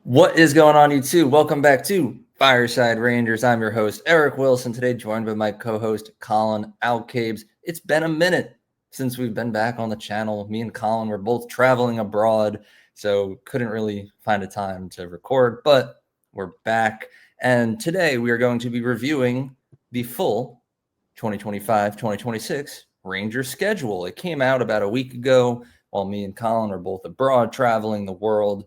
What is going on, YouTube? Welcome back to Fireside Rangers. I'm your host, Eric Wilson, today joined by my co-host, Colin Alcabes. It's been a minute since we've been back on the channel. Me and Colin were both traveling abroad, so couldn't really find a time to record, but we're back. And today we are going to be reviewing the full 2025-2026 Rangers schedule. It came out about a week ago while me and Colin were both abroad traveling the world.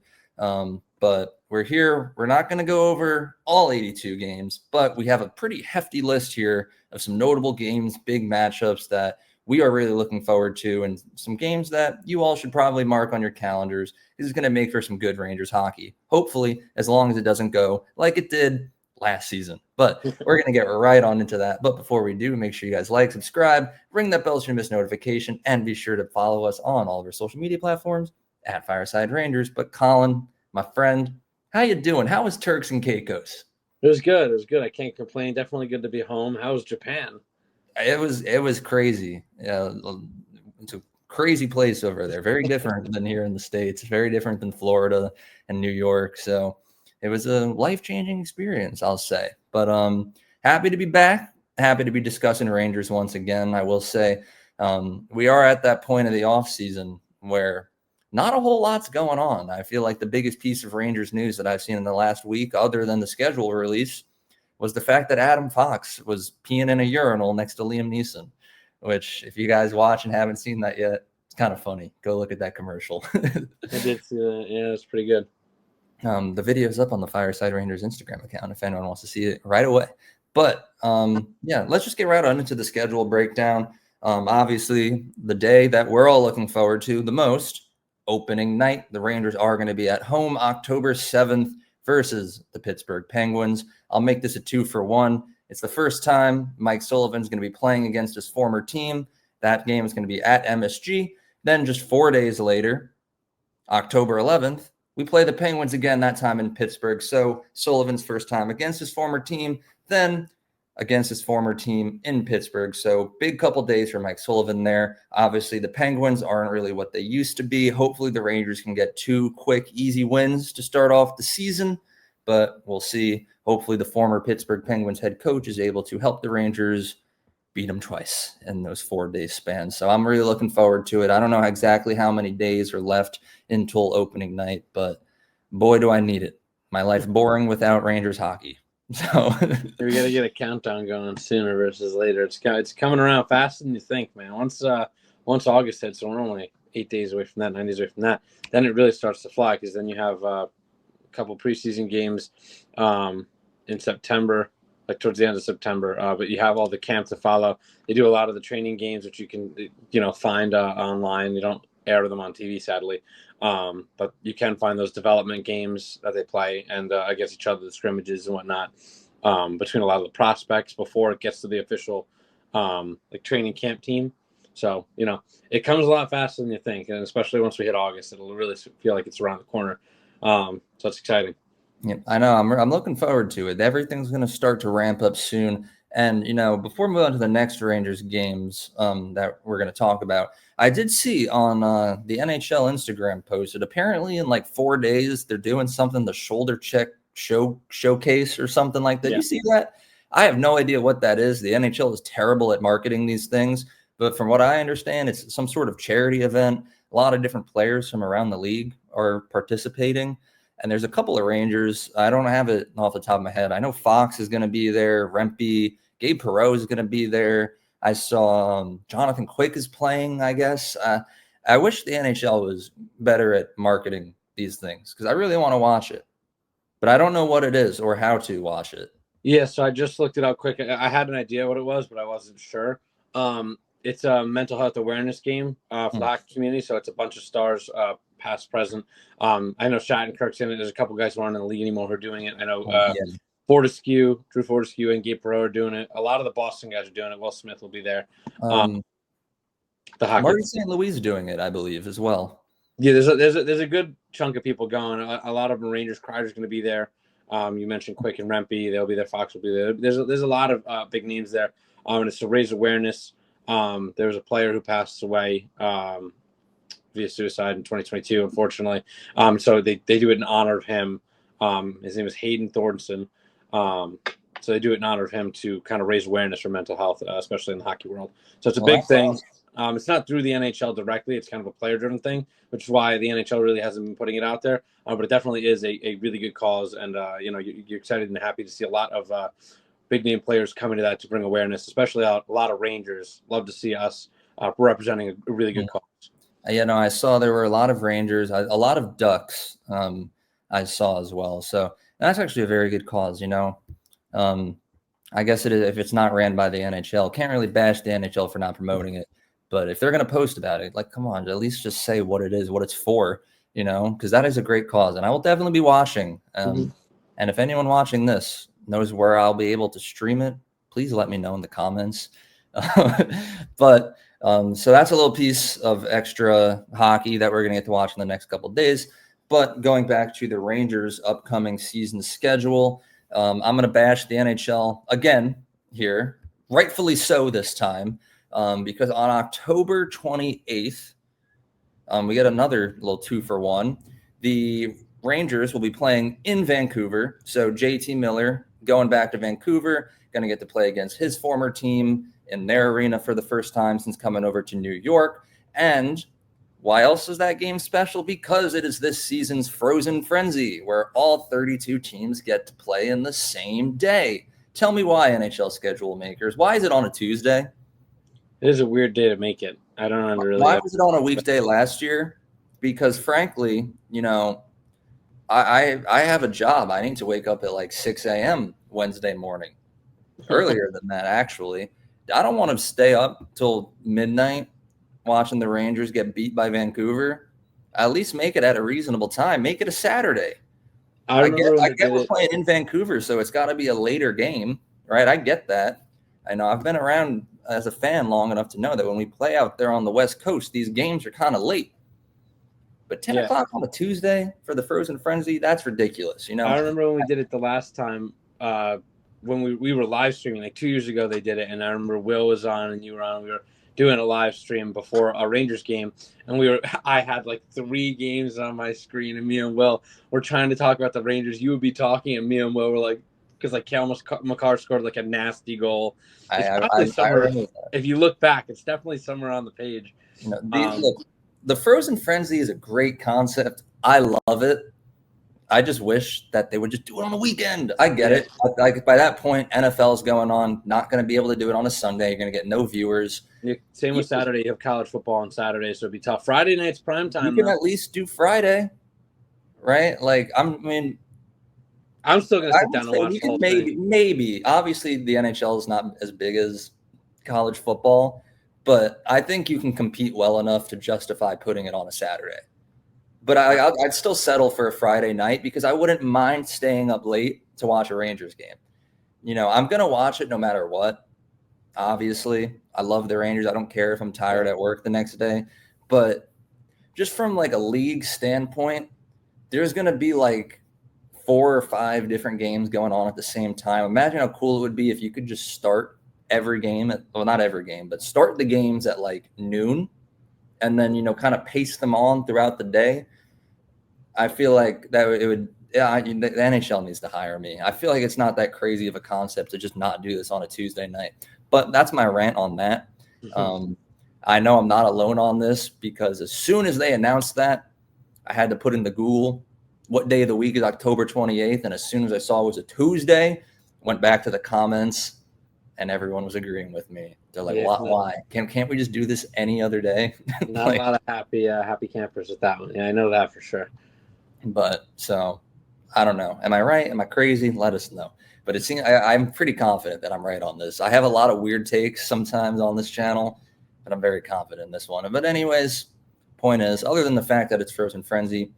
But we're here. We're not going to go over all 82 games, but we have a pretty hefty list here of some notable games, big matchups that we are really looking forward to, and some games that you all should probably mark on your calendars. This is going to make for some good Rangers hockey, hopefully, as long as it doesn't go like it did last season. But we're going to get right on into that. But before we do, make sure you guys like, subscribe, ring that bell so you miss notification, and be sure to follow us on all of our social media platforms at Fireside Rangers. But Colin, my friend, how you doing? How was Turks and Caicos? It was good. It was good. I can't complain. Definitely good to be home. How was Japan? It was crazy. It's a crazy place over there. Very different than here in the States. Very different than Florida and New York. So it was a life-changing experience, I'll say. But happy to be back. Happy to be discussing Rangers once again. I will say we are at that point of the off season where not a whole lot's going on. I feel like the biggest piece of Rangers news that I've seen in the last week, other than the schedule release, was the fact that Adam Fox was peeing in a urinal next to Liam Neeson, which, if you guys watch and haven't seen that yet, it's kind of funny. Go look at that commercial. I did see that. Yeah, it's pretty good. The video is up on the Fireside Rangers Instagram account if anyone wants to see it right away. But yeah, let's just get right on into the schedule breakdown. Obviously, the day that we're all looking forward to the most, opening night, the Rangers are going to be at home October 7th versus the Pittsburgh Penguins. I'll make this a 2-for-1. It's the first time Mike Sullivan's going to be playing against his former team. That game is going to be at MSG. Then just 4 days later, October 11th, we play the Penguins again, that time in Pittsburgh. So Sullivan's first time against his former team, then against his former team in Pittsburgh. So big couple days for Mike Sullivan there. Obviously, the Penguins aren't really what they used to be. Hopefully, the Rangers can get 2 quick, easy wins to start off the season, but we'll see. Hopefully, the former Pittsburgh Penguins head coach is able to help the Rangers beat them twice in those 4-day spans. So I'm really looking forward to it. I don't know exactly how many days are left until opening night, but boy, do I need it. My life boring without Rangers hockey. So we got to get a countdown going sooner versus later. It's coming around faster than you think, man. Once August hits, so we're only 8 days away from that, 9 days away from that, then it really starts to fly because then you have a couple preseason games in September, like towards the end of September. But you have all the camp to follow. They do a lot of the training games, which you can find online. You don't air them on TV, sadly. But you can find those development games that they play and against each other, the scrimmages and whatnot, between a lot of the prospects before it gets to the official training camp team. So, it comes a lot faster than you think. And especially once we hit August, it'll really feel like it's around the corner. So it's exciting. Yeah, I know. I'm looking forward to it. Everything's going to start to ramp up soon. And, before we move on to the next Rangers games that we're going to talk about, I did see on the NHL Instagram post that apparently in 4 days, they're doing something, the shoulder check showcase or something like that. Yeah. You see that? I have no idea what that is. The NHL is terrible at marketing these things. But from what I understand, it's some sort of charity event. A lot of different players from around the league are participating. And there's a couple of Rangers. I don't have it off the top of my head. I know Fox is going to be there. Rempe, Gabe Perreault is going to be there. I saw Jonathan Quick is playing, I guess. I wish the NHL was better at marketing these things because I really want to watch it. But I don't know what it is or how to watch it. Yeah, so I just looked it up quick. I had an idea what it was, but I wasn't sure. It's a mental health awareness game for the hockey community. So it's a bunch of stars, past, present. I know Shattenkirk's in it. There's a couple guys who aren't in the league anymore who are doing it. I know Drew Fortescue, and Gabe Perreault are doing it. A lot of the Boston guys are doing it. Will Smith will be there. The Marty St. Louis is doing it, I believe, as well. Yeah, there's a good chunk of people going. A lot of them Rangers Kreider's going to be there. You mentioned Quick and Rempe. They'll be there. Fox will be there. There's a lot of big names there. And it's to raise awareness. There was a player who passed away via suicide in 2022, unfortunately. So they do it in honor of him. His name is Hayden Thornton. So they do it in honor of him to kind of raise awareness for mental health, especially in the hockey world. So it's a big thing. Awesome. It's not through the NHL directly. It's kind of a player-driven thing, which is why the NHL really hasn't been putting it out there. But it definitely is a really good cause. And, you're excited and happy to see a lot of big-name players coming to that to bring awareness, especially a lot of Rangers. Love to see us representing a really good cause. I saw there were a lot of Rangers, a lot of Ducks I saw as well. So that's actually a very good cause, I guess it is, if it's not ran by the NHL. Can't really bash the NHL for not promoting it. But if they're going to post about it, like, come on, at least just say what it is, what it's for, because that is a great cause. And I will definitely be watching. And if anyone watching this knows where I'll be able to stream it, please let me know in the comments. But so that's a little piece of extra hockey that we're going to get to watch in the next couple of days. But going back to the Rangers' upcoming season schedule, I'm going to bash the NHL again here, rightfully so this time, because on October 28th, we get another little 2-for-1. The Rangers will be playing in Vancouver. So JT Miller going back to Vancouver, going to get to play against his former team in their arena for the first time since coming over to New York. And why else is that game special? Because it is this season's Frozen Frenzy, where all 32 teams get to play in the same day. Tell me why, NHL schedule makers. Why is it on a Tuesday? It is a weird day to make it. I don't really. Why was it on a weekday last year? Because frankly, I have a job. I need to wake up at like 6 a.m. Wednesday morning. Earlier than that, actually. I don't want to stay up till midnight watching the Rangers get beat by Vancouver. At least make it at a reasonable time. Make it a Saturday. I get we're playing in Vancouver, so it's got to be a later game, right? I get that. I know I've been around as a fan long enough to know that when we play out there on the West Coast, these games are kind of late. But 10 o'clock on a Tuesday for the Frozen Frenzy, that's ridiculous. I remember when we did it the last time when we were live streaming, like 2 years ago they did it, and I remember Will was on and you were on. We were doing a live stream before a Rangers game, and I had like 3 games on my screen, and me and Will were trying to talk about the Rangers. You would be talking, and me and Will were like, because like Cal McCarr scored like a nasty goal. If you look back, it's definitely somewhere on the page. Look, the Frozen Frenzy is a great concept. I love it. I just wish that they would just do it on a weekend. I get it. Like by that point, NFL is going on. Not going to be able to do it on a Sunday. You're going to get no viewers. Same with Saturday. You have college football on Saturday, so it'd be tough. Friday night's prime time. You can at least do Friday, right? Like I'm still going to sit down and watch the whole thing. Maybe. Obviously, the NHL is not as big as college football, but I think you can compete well enough to justify putting it on a Saturday. But I'd still settle for a Friday night because I wouldn't mind staying up late to watch a Rangers game. I'm going to watch it no matter what. Obviously, I love the Rangers. I don't care if I'm tired at work the next day. But just from like a league standpoint, there's going to be like 4 or 5 different games going on at the same time. Imagine how cool it would be if you could just start every game not every game, but start the games at like noon and then, kind of pace them on throughout the day. I feel like that it would, the NHL needs to hire me. I feel like it's not that crazy of a concept to just not do this on a Tuesday night. But that's my rant on that. I know I'm not alone on this because as soon as they announced that, I had to put in the Google what day of the week is October 28th. And as soon as I saw it was a Tuesday, went back to the comments and everyone was agreeing with me. They're like, why? Can't we just do this any other day? Not a lot of happy campers with that one. Yeah, I know that for sure. But so I don't know. Am I right? Am I crazy? Let us know. But it seems I'm pretty confident that I'm right on this. I have a lot of weird takes sometimes on this channel, but I'm very confident in this one. But anyways, point is, other than the fact that it's Frozen Frenzy,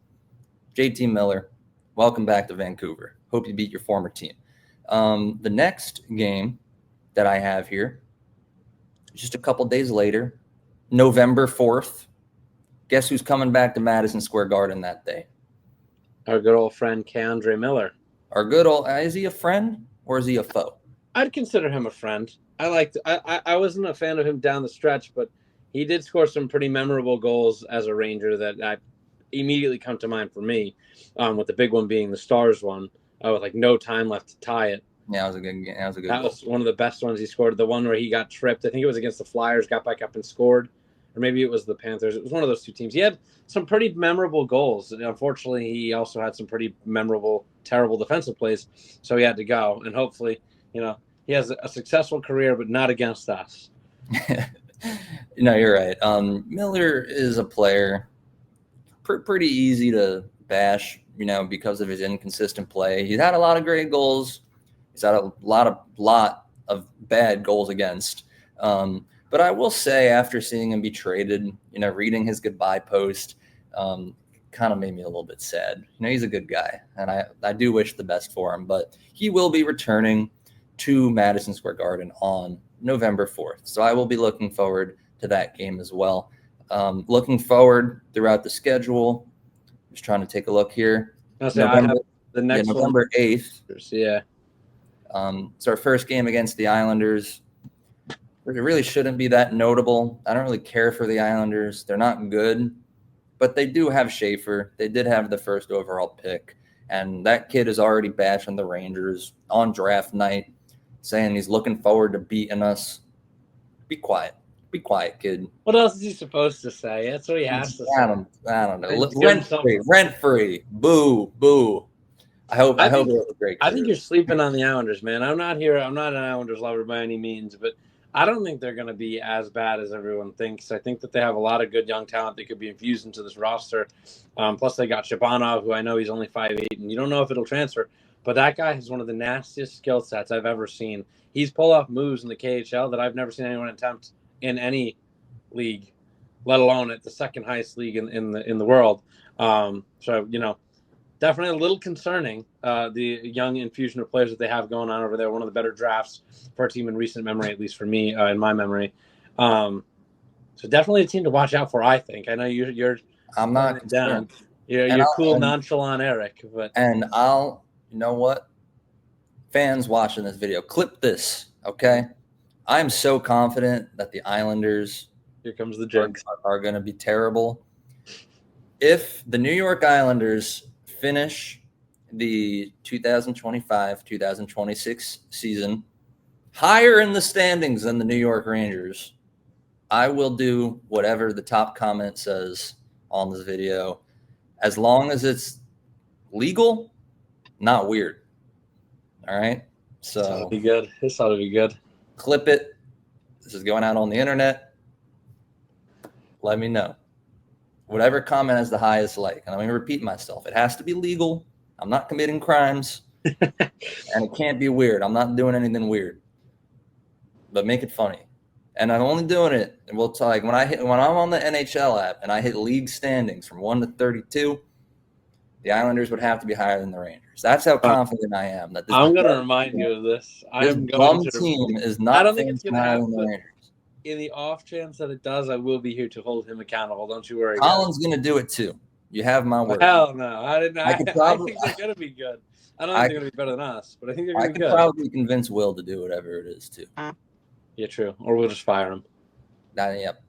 JT Miller, welcome back to Vancouver. Hope you beat your former team. The next game that I have here, just a couple days later, November 4th. Guess who's coming back to Madison Square Garden that day? Our good old friend, K'Andre Miller. Is he a friend or is he a foe? I'd consider him a friend. I wasn't a fan of him down the stretch, but he did score some pretty memorable goals as a Ranger that immediately come to mind for me, with the big one being the Stars one, with like no time left to tie it. Yeah, that was a good game. That was a good That goal. was one of the best ones he scored. The one where he got tripped. I think it was against the Flyers, got back up and scored. Or maybe it was the Panthers. It was one of those two teams. He had some pretty memorable goals. And unfortunately, he also had some pretty memorable, terrible defensive plays. So he had to go. And hopefully, he has a successful career, but not against us. No, you're right. Miller is a player pretty easy to bash, because of his inconsistent play. He's had a lot of great goals. He's had a lot of bad goals against. But I will say, after seeing him be traded, reading his goodbye post, kind of made me a little bit sad. He's a good guy, and I do wish the best for him. But he will be returning to Madison Square Garden on November 4th. So I will be looking forward to that game as well. Looking forward throughout the schedule. Just trying to take a look here. I have the next November 8th. Yeah. It's our first game against the Islanders. It really shouldn't be that notable. I don't really care for the Islanders. They're not good, but they do have Schaefer. They did have the first overall pick, and that kid is already bashing the Rangers on draft night, saying he's looking forward to beating us. Be quiet. Be quiet, kid. What else is he supposed to say? That's what he has to say. I don't know. Rent free. Boo, boo. I hope it was a great career. I think you're sleeping on the Islanders, man. I'm not an Islanders lover by any means, but I don't think they're going to be as bad as everyone thinks. I think that they have a lot of good young talent that could be infused into this roster. Plus, they got Shabanov, who I know he's only 5'8", and you don't know if it'll transfer. But that guy has one of the nastiest skill sets I've ever seen. He's pulled off moves in the KHL that I've never seen anyone attempt in any league, let alone at the second highest league in the world. Definitely a little concerning, the young infusion of players that they have going on over there. One of the better drafts for a team in recent memory, at least for me, in my memory. So definitely a team to watch out for, I think. I know you're. I'm not down. You're cool, nonchalant, Eric. You know what? Fans watching this video, clip this, okay? I'm so confident that the Islanders here comes the jinx are going to be terrible. If the New York Islanders finish the 2025-2026 season higher in the standings than the New York Rangers, I will do whatever the top comment says on this video, as long as it's legal, not weird. All right? So this ought to be good. This ought to be good. Clip it. This is going out on the internet. Let me know. Whatever comment has the highest like. And I'm going to repeat myself. It has to be legal. I'm not committing crimes. And it can't be weird. I'm not doing anything weird. But make it funny. And I'm only doing it, and we'll talk, when I'm on the NHL app and I hit league standings from 1 to 32, the Islanders would have to be higher than the Rangers. That's how confident I am. That I'm going to remind you of this. This bum team is not. I don't think it's going to happen. The Rangers. In the off chance that it does, I will be here to hold him accountable. Don't you worry. Colin's going to do it too. You have my word. Hell no. I think they're going to be good. I don't think they're going to be better than us, but I think they're going to be good. I could probably convince Will to do whatever it is too. Yeah, true. Or we'll just fire him. Yep.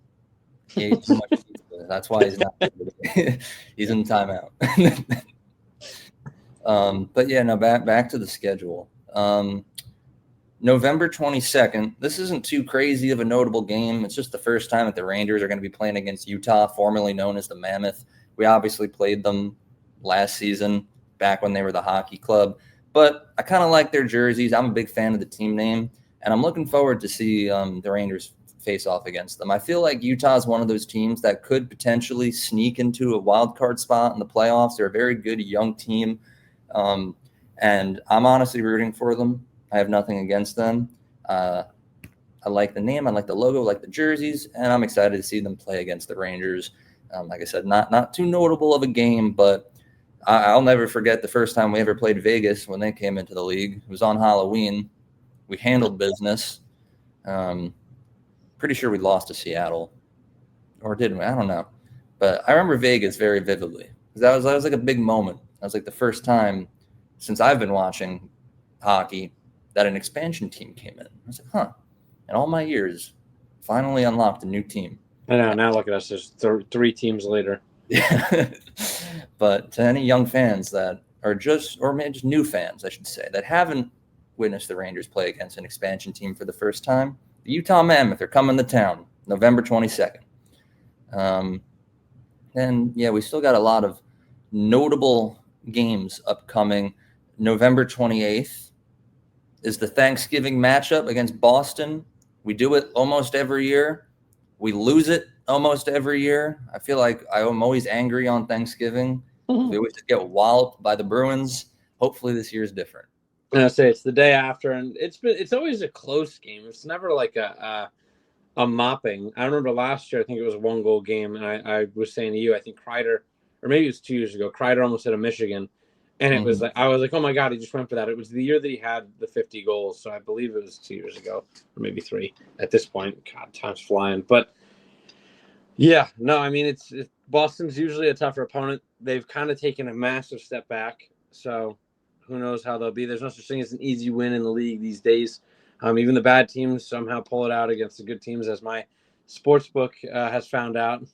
He ate too much pizza. That's why he's not. He's in timeout. But yeah, no. Back to the schedule. November 22nd. This isn't too crazy of a notable game. It's just the first time that the Rangers are going to be playing against Utah, formerly known as the Mammoth. We obviously played them last season, back when they were the hockey club. But I kind of like their jerseys. I'm a big fan of the team name. And I'm looking forward to see the Rangers face off against them. I feel like Utah is one of those teams that could potentially sneak into a wild card spot in the playoffs. They're a very good young team, and I'm honestly rooting for them. I have nothing against them. I like the name. I like the logo. I like the jerseys, and I'm excited to see them play against the Rangers. Like I said, not too notable of a game, but I'll never forget the first time we ever played Vegas when they came into the league. It was on Halloween. We handled business. Pretty sure we lost to Seattle, or didn't we? I don't know. But I remember Vegas very vividly. That was like a big moment. That was like the first time since I've been watching hockey that an expansion team came in. I was like, huh. In all my years, finally unlocked a new team. I know. Now look at us. There's 3 teams later. Yeah. But to any young fans that are or maybe just new fans, I should say, that haven't witnessed the Rangers play against an expansion team for the first time, the Utah Mammoth are coming to town November 22nd. And yeah, we still got a lot of notable games upcoming. November 28th is the Thanksgiving matchup against Boston. We do it almost every year. We lose it almost every year. I feel like I'm always angry on Thanksgiving. We always just get walloped by the Bruins. Hopefully this year is different. I say it's the day after, and it's always a close game. It's never like a mopping. I remember last year, I think it was a 1-goal game, and I was saying to you, I think Kreider, or maybe it was 2 years ago, Kreider almost hit a Michigan, and it was like, I was like, oh my God, he just went for that. It was the year that he had the 50 goals, so I believe it was 2 years ago, or maybe 3 at this point. God, time's flying. But yeah, no, I mean, it's Boston's usually a tougher opponent. They've kind of taken a massive step back, so who knows how they'll be. There's no such thing as an easy win in the league these days. Even the bad teams somehow pull it out against the good teams, as my sports book has found out.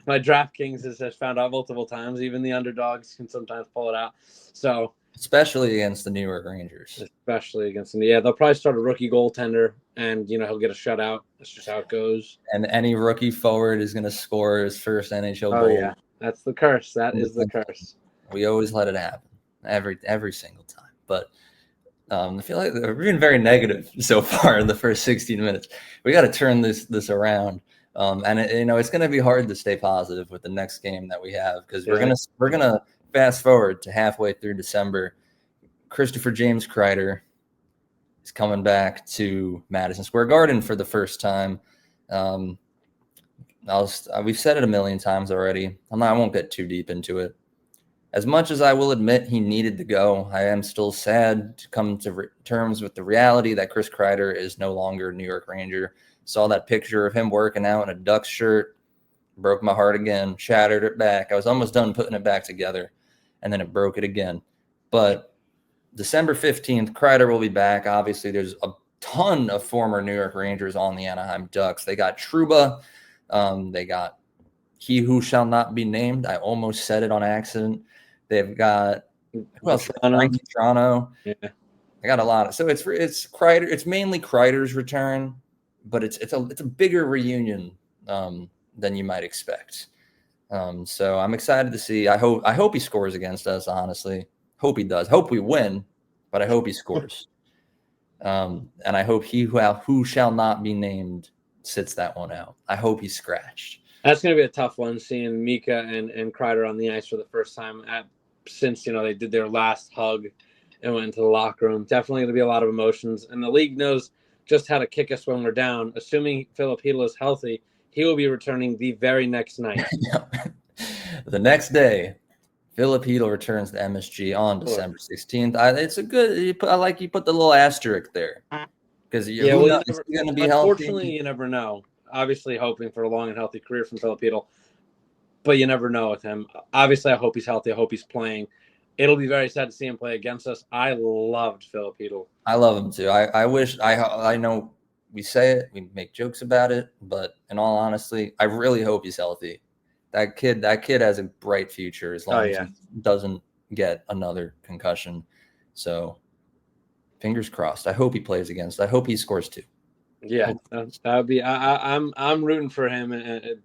my DraftKings has found out multiple times. Even the underdogs can sometimes pull it out. So especially against the New York Rangers. Especially against them. Yeah, they'll probably start a rookie goaltender, and he'll get a shutout. That's just how it goes. And any rookie forward is going to score his first NHL goal. Oh yeah, that's the curse. That is the curse. We always let it happen every single time. But I feel like we're being very negative so far in the first 16 minutes. We got to turn this around. And it's going to be hard to stay positive with the next game that we have, because we're gonna fast forward to halfway through December. Christopher James Kreider is coming back to Madison Square Garden for the first time. We've said it a million times already. I won't get too deep into it. As much as I will admit he needed to go, I am still sad to come to terms with the reality that Chris Kreider is no longer a New York Ranger. Saw that picture of him working out in a Ducks shirt, broke my heart again, shattered it back. I was almost done putting it back together, and then it broke it again. But December 15th, Kreider will be back. Obviously, there's a ton of former New York Rangers on the Anaheim Ducks. They got Trouba. They got He Who Shall Not Be Named. I almost said it on accident. They've got who else? Frankie Toronto. Yeah, I got a lot. So it's Kreider. It's mainly Kreider's return, but it's a bigger reunion than you might expect. So I'm excited to see. I hope he scores against us. Honestly, hope he does. Hope we win, but I hope he scores. And I hope He Who Shall Not Be Named sits that one out. I hope he's scratched. That's going to be a tough one, seeing Mika and Kreider on the ice for the first time since they did their last hug and went into the locker room. Definitely going to be a lot of emotions, and the league knows just how to kick us when we're down. Assuming Filipino is healthy, he will be returning the very next night. The next day, Filipino returns to MSG on December 16th. It's a good. I like you put the little asterisk there, because he's going to be healthy. Unfortunately, you never know. Obviously, hoping for a long and healthy career from Filipino, but you never know with him. Obviously, I hope he's healthy. I hope he's playing. It'll be very sad to see him play against us. I loved Filipino. I love him too. I wish. I know we say it, we make jokes about it, but in all honesty, I really hope he's healthy. That kid has a bright future as long as he doesn't get another concussion. So, fingers crossed. I hope he plays against. I hope he scores too. Yeah, that would be. I'm rooting for him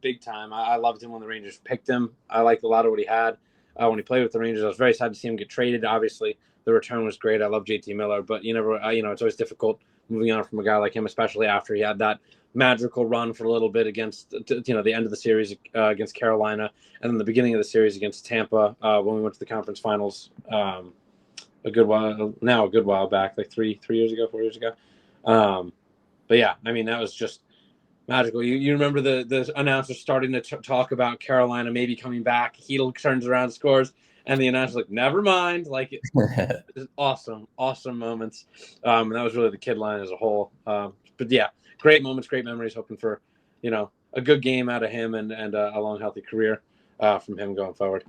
big time. I loved him when the Rangers picked him. I liked a lot of what he had when he played with the Rangers. I was very sad to see him get traded. Obviously, the return was great. I love JT Miller, but it's always difficult moving on from a guy like him, especially after he had that magical run for a little bit against the end of the series against Carolina, and then the beginning of the series against Tampa when we went to the conference finals a good while back, like 4 years ago. But yeah, I mean, that was just magical. You remember the announcer starting to talk about Carolina maybe coming back. Heedle turns around, scores, and the announcer's like, "Never mind." Like it's awesome moments. And that was really the kid line as a whole. But yeah, great moments, great memories. Hoping for a good game out of him and a long, healthy career from him going forward.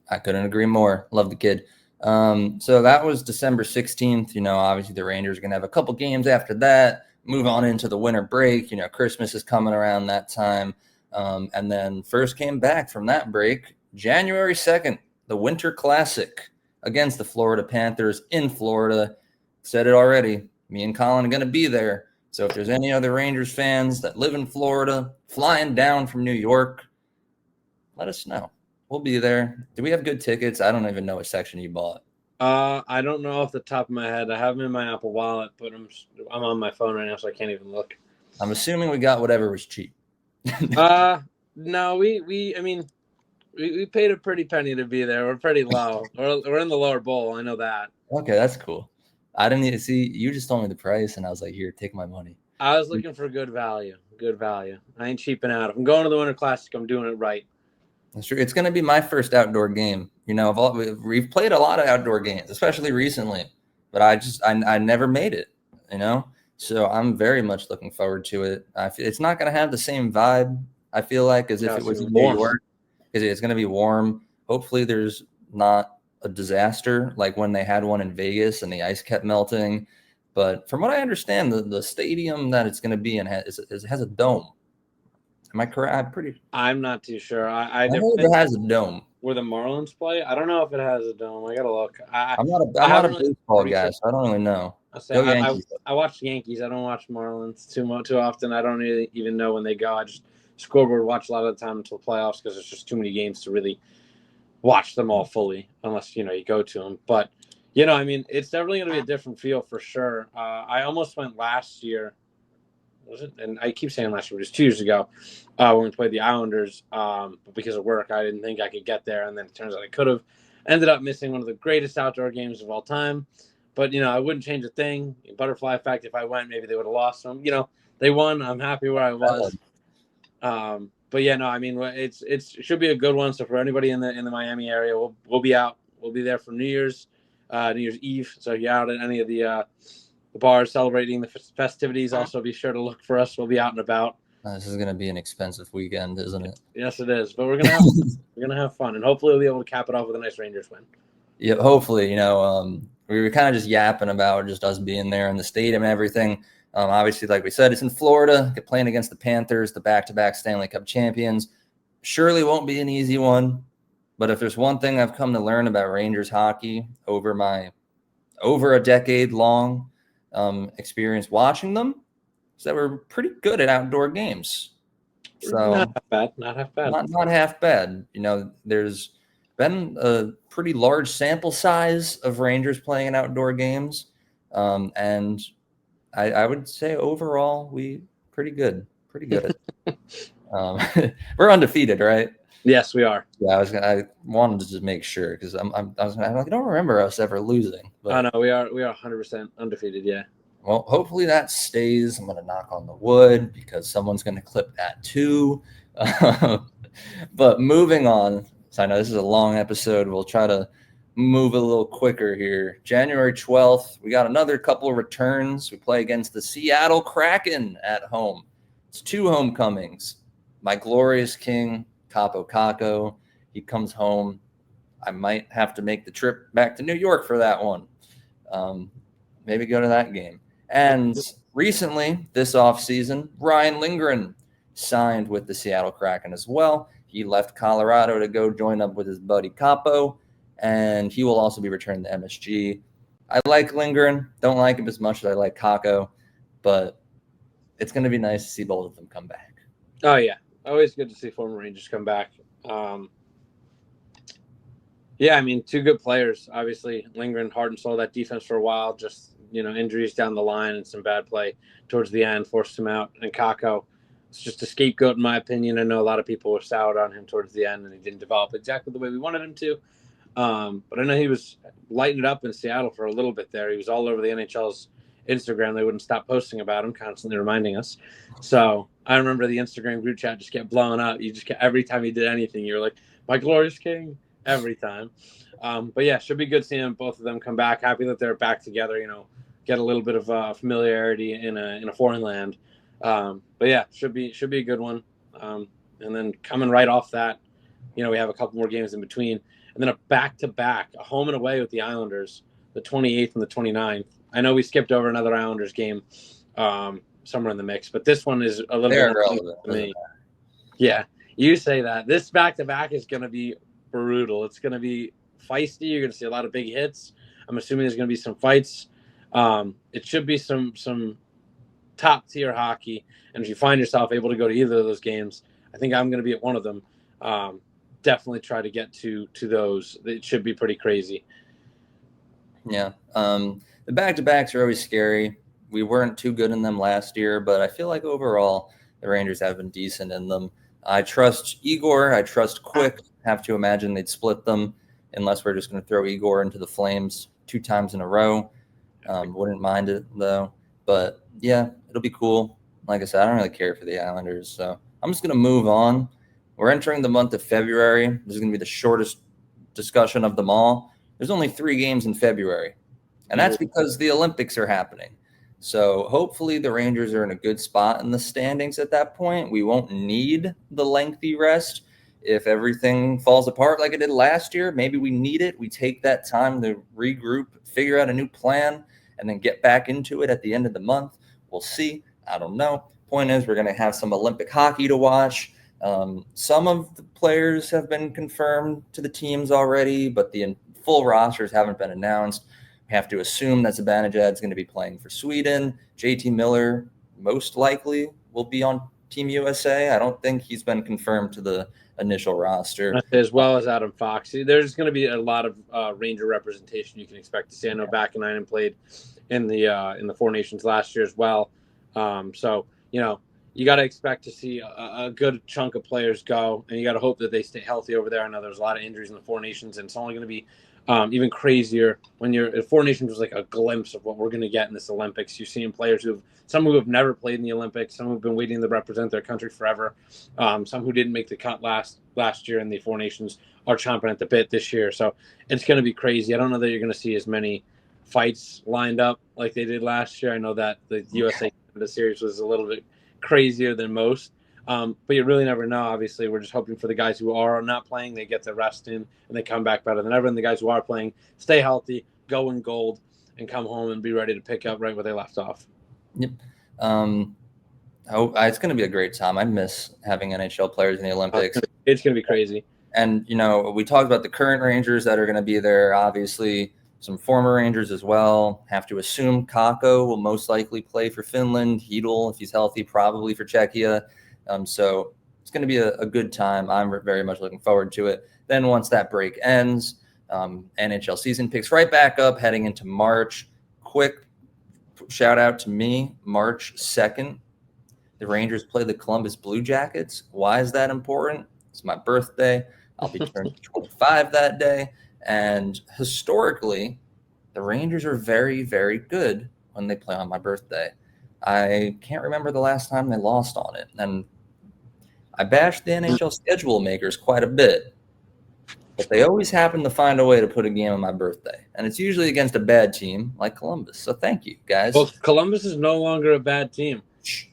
I couldn't agree more. Love the kid. So that was December 16th. Obviously the Rangers are gonna have a couple games after that. Move on into the winter break. Christmas is coming around that time. And then first came back from that break, January 2nd, the Winter Classic against the Florida Panthers in Florida. Said it already. Me and Colin are going to be there. So if there's any other Rangers fans that live in Florida, flying down from New York, let us know. We'll be there. Do we have good tickets? I don't even know what section you bought. I don't know off the top of my head. I have them in my Apple Wallet, but I'm on my phone right now, so I can't even look. I'm assuming we got whatever was cheap. No, we paid a pretty penny to be there. We're pretty low. We're in the lower bowl. I know that. Okay, that's cool. I didn't even see. You just told me the price, and I was like, "Here, take my money." I was looking for good value. Good value. I ain't cheaping out. If I'm going to the Winter Classic, I'm doing it right. That's true. It's going to be my first outdoor game. We've played a lot of outdoor games, especially recently, but I never made it. So I'm very much looking forward to it. It's not going to have the same vibe, I feel like, as if it was in New York, because it's going to be warm. Hopefully, there's not a disaster like when they had one in Vegas and the ice kept melting. But from what I understand, the stadium that it's going to be in has a dome. Am I correct? I'm not too sure. I know it has a dome. Where the Marlins play? I don't know if it has a dome. I gotta look. I'm not a baseball guy, so I don't really know. I watch Yankees. I don't watch Marlins too often. I don't really even know when they go. I just scoreboard watch a lot of the time until playoffs because there's just too many games to really watch them all fully, unless you go to them. But it's definitely going to be a different feel for sure. I almost went last year. Was it? And I keep saying last year, it was 2 years ago when we played the Islanders. But because of work, I didn't think I could get there. And then it turns out I could have. Ended up missing one of the greatest outdoor games of all time. But, I wouldn't change a thing. Butterfly effect, if I went, maybe they would have lost them. They won. I'm happy where I was. But yeah, no, it should be a good one. So for anybody in the Miami area, we'll be out. We'll be there for New Year's Eve. So if you're out at any of the bars celebrating the festivities, also be sure to look for us. We'll be out and about. This is going to be an expensive weekend, isn't it? Yes, it is. But we're gonna have fun, and hopefully we'll be able to cap it off with a nice Rangers win. Yeah, hopefully. We were kind of just yapping about just us being there in the stadium and everything. Obviously, like we said, it's in Florida. Playing against the Panthers, the back-to-back Stanley Cup champions. Surely won't be an easy one. But if there's one thing I've come to learn about Rangers hockey over a decade-long experience watching them, is that we're pretty good at outdoor games. So not half bad. Not half bad. There's been a pretty large sample size of Rangers playing in outdoor games, and I would say overall we pretty good at it. We're undefeated, right? Yes, we are. Yeah, I wanted to just make sure because I don't remember us ever losing. But no, we are 100% undefeated. Yeah. Well, hopefully that stays. I'm going to knock on the wood because someone's going to clip that too. But moving on. So I know this is a long episode. We'll try to move a little quicker here. January 12th, we got another couple of returns. We play against the Seattle Kraken at home. It's 2 homecomings. My glorious king, Capo Caco, he comes home. I might have to make the trip back to New York for that one. Maybe go to that game. And recently, this offseason, Ryan Lindgren signed with the Seattle Kraken as well. He left Colorado to go join up with his buddy Capo, and he will also be returned to MSG. I like Lindgren. Don't like him as much as I like Caco, but it's going to be nice to see both of them come back. Oh, yeah. Always good to see former Rangers come back. Yeah, 2 good players. Obviously, Lindgren, heart and soul, that defense for a while. Just, injuries down the line and some bad play towards the end forced him out. And Caco, it's just a scapegoat, in my opinion. I know a lot of people were soured on him towards the end, and he didn't develop exactly the way we wanted him to. But I know he was lighting it up in Seattle for a little bit there. He was all over the NHL's Instagram. They wouldn't stop posting about him, constantly reminding us. So I remember the Instagram group chat just kept blowing up. Every time he did anything, you were like, my glorious king, every time. But yeah, should be good seeing both of them come back. Happy that they're back together, get a little bit of familiarity in a foreign land. But yeah, should be a good one. And then coming right off that, we have a couple more games in between. And then a back-to-back, a home and away with the Islanders, the 28th and the 29th. I know we skipped over another Islanders game somewhere in the mix, but this one is a little bit relevant to me. Yeah, you say that. This back-to-back is going to be brutal. It's going to be feisty. You're going to see a lot of big hits. I'm assuming there's going to be some fights. It should be some top-tier hockey. And if you find yourself able to go to either of those games, I think I'm going to be at one of them. Definitely try to get to those. It should be pretty crazy. Yeah. The back-to-backs are always scary. We weren't too good in them last year, but I feel like overall the Rangers have been decent in them. I trust Igor. I trust Quick. Have to imagine they'd split them unless we're just going to throw Igor into the Flames 2 times in a row. Wouldn't mind it, though. But, yeah, it'll be cool. Like I said, I don't really care for the Islanders, so I'm just going to move on. We're entering the month of February. This is going to be the shortest discussion of them all. There's only 3 games in February, and that's because the Olympics are happening. So hopefully the Rangers are in a good spot in the standings at that point. We won't need the lengthy rest. If everything falls apart like it did last year, maybe we need it. We take that time to regroup, figure out a new plan, and then get back into it at the end of the month. We'll see. I don't know. Point is, we're going to have some Olympic hockey to watch. Some of the players have been confirmed to the teams already, but the full rosters haven't been announced. We have to assume that Zibanejad's going to be playing for Sweden. JT Miller most likely will be on Team USA. I don't think he's been confirmed to the initial roster. As well as Adam Fox. There's going to be a lot of Ranger representation you can expect to see. I know Backanainen played in the Four Nations last year as well. So, you got to expect to see a good chunk of players go, and you got to hope that they stay healthy over there. I know there's a lot of injuries in the Four Nations, and it's only going to be even crazier when Four Nations was like a glimpse of what we're going to get in this Olympics. You're seeing players some who have never played in the Olympics, some who've been waiting to represent their country forever, some who didn't make the cut last year in the Four Nations are chomping at the bit this year. So it's going to be crazy. I don't know that you're going to see as many fights lined up like they did last year. I know that the USA series was a little bit crazier than most. But you really never know. Obviously, we're just hoping for the guys who are not playing, they get the rest in and they come back better than ever. And the guys who are playing, stay healthy, go in gold, and come home and be ready to pick up right where they left off. Yep. It's going to be a great time. I miss having NHL players in the Olympics. It's going to be crazy. And, we talked about the current Rangers that are going to be there. Obviously, some former Rangers as well. Have to assume Kakko will most likely play for Finland. Hedl, if he's healthy, probably for Czechia. So it's going to be a good time. I'm very much looking forward to it. Then once that break ends, NHL season picks right back up heading into March. Quick shout out to me, March 2nd. The Rangers play the Columbus Blue Jackets. Why is that important? It's my birthday. I'll be turning 25 that day. And historically, the Rangers are very, very good when they play on my birthday. I can't remember the last time they lost on it. And I bashed the NHL schedule makers quite a bit, but they always happen to find a way to put a game on my birthday. And it's usually against a bad team like Columbus. So thank you, guys. Well, Columbus is no longer a bad team. Shh.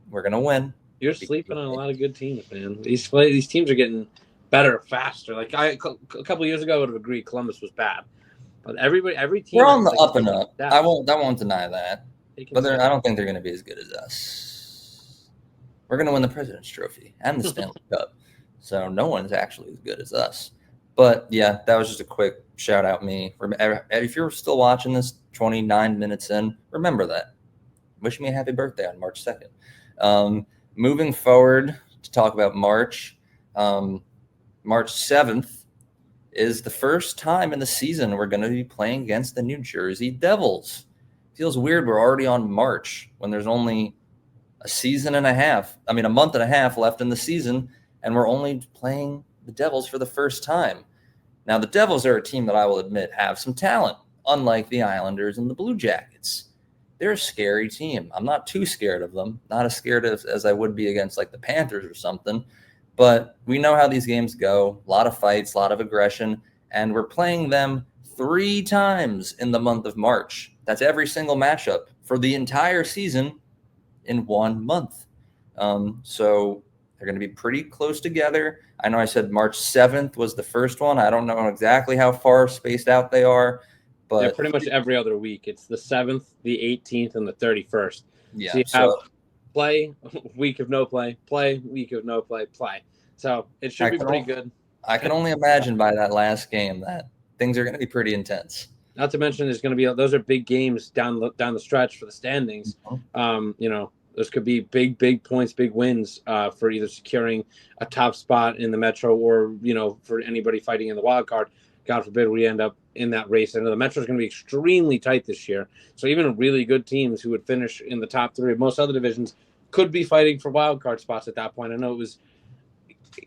We're going to win. You're sleeping on a lot of good teams, man. These teams are getting better faster. Like a couple of years ago, I would have agreed Columbus was bad. But every team. We're on the up and up. I won't deny that. But I don't think they're going to be as good as us. We're going to win the President's Trophy and the Stanley Cup. So no one's actually as good as us. But, yeah, that was just a quick shout-out me. If you're still watching this 29 minutes in, remember that. Wish me a happy birthday on March 2nd. Moving forward to talk about March, March 7th is the first time in the season we're going to be playing against the New Jersey Devils. Feels weird we're already on March when there's only a month and a half left in the season, and we're only playing the Devils for the first time. Now, the Devils are a team that I will admit have some talent, unlike the Islanders and the Blue Jackets. They're a scary team. I'm not too scared of them, not as scared as I would be against like the Panthers or something, but we know how these games go. A lot of fights, a lot of aggression, and we're playing them 3 times in the month of March. That's every single matchup for the entire season in 1 month. So they're going to be pretty close together. I know I said March 7th was the first one. I don't know exactly how far spaced out they are, but they're pretty much every other week. It's the 7th, the 18th, and the 31st. Yeah. So you have play, week of no play, play, week of no play, play. So it should be pretty good. I can only imagine by that last game that things are going to be pretty intense. Not to mention, there's going to be those are big games down the stretch for the standings. Those could be big points, big wins for either securing a top spot in the Metro or for anybody fighting in the wild card. God forbid we end up in that race. I know the Metro is going to be extremely tight this year, so even really good teams who would finish in the top 3 of most other divisions could be fighting for wild card spots at that point. I know it was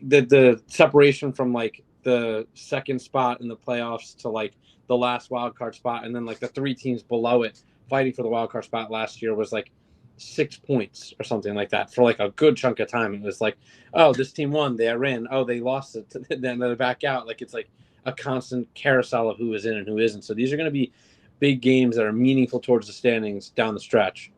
the separation from like the second spot in the playoffs to like the last wild card spot, and then like the 3 teams below it fighting for the wild card spot last year was like 6 points or something like that for like a good chunk of time. It was like, oh, this team won, they're in. Oh, they lost it, then they're back out. Like it's like a constant carousel of who is in and who isn't. So these are going to be big games that are meaningful towards the standings down the stretch.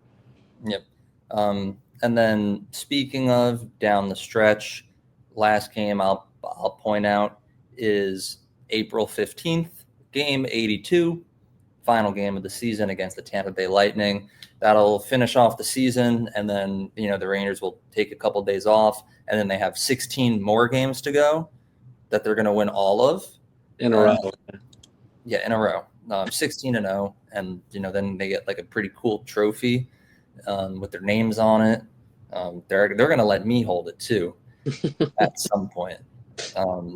Yep. And then speaking of down the stretch, last game I'll point out is April 15th, game 82, final game of the season against the Tampa Bay Lightning. That'll finish off the season, and then the Rangers will take a couple days off, and then they have 16 more games to go that they're going to win all of in a row. Yeah, in a row. 16-0, and then they get like a pretty cool trophy with their names on it. They're going to let me hold it too at some point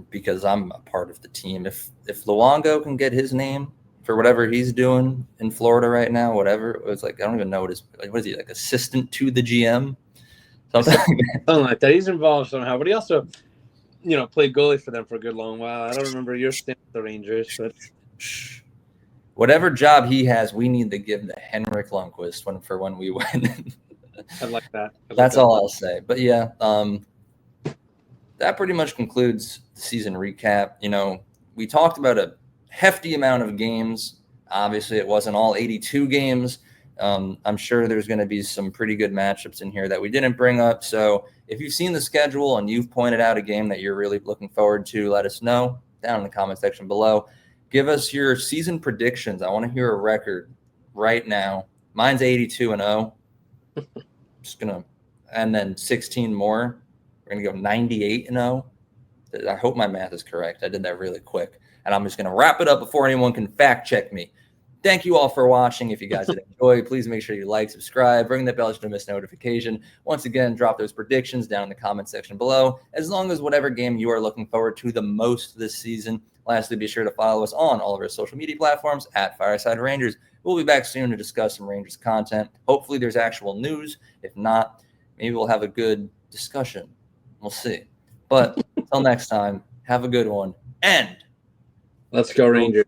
because I'm a part of the team. If Luongo can get his name for whatever he's doing in Florida right now, whatever it was, like I don't even know what is he, like assistant to the GM, something like that. He's involved somehow, but he also played goalie for them for a good long while. I don't remember your stint with the Rangers, but whatever job he has, we need to give to Henrik Lundqvist when we win. I like that. That's all I'll say. But yeah, that pretty much concludes the season recap. We talked about a hefty amount of games. Obviously, it wasn't all 82 games. I'm sure there's going to be some pretty good matchups in here that we didn't bring up. So if you've seen the schedule and you've pointed out a game that you're really looking forward to, let us know down in the comment section below. Give us your season predictions. I want to hear a record right now. Mine's 82-0. And then 16 more. We're going to go 98-0. I hope my math is correct. I did that really quick. And I'm just going to wrap it up before anyone can fact check me. Thank you all for watching. If you guys did enjoy, please make sure you like, subscribe, ring the bell to miss notification. Once again, drop those predictions down in the comment section below, as long as whatever game you are looking forward to the most this season. Lastly, be sure to follow us on all of our social media platforms at Fireside Rangers. We'll be back soon to discuss some Rangers content. Hopefully there's actual news. If not, maybe we'll have a good discussion. We'll see. But until next time, have a good one. And let's go Rangers.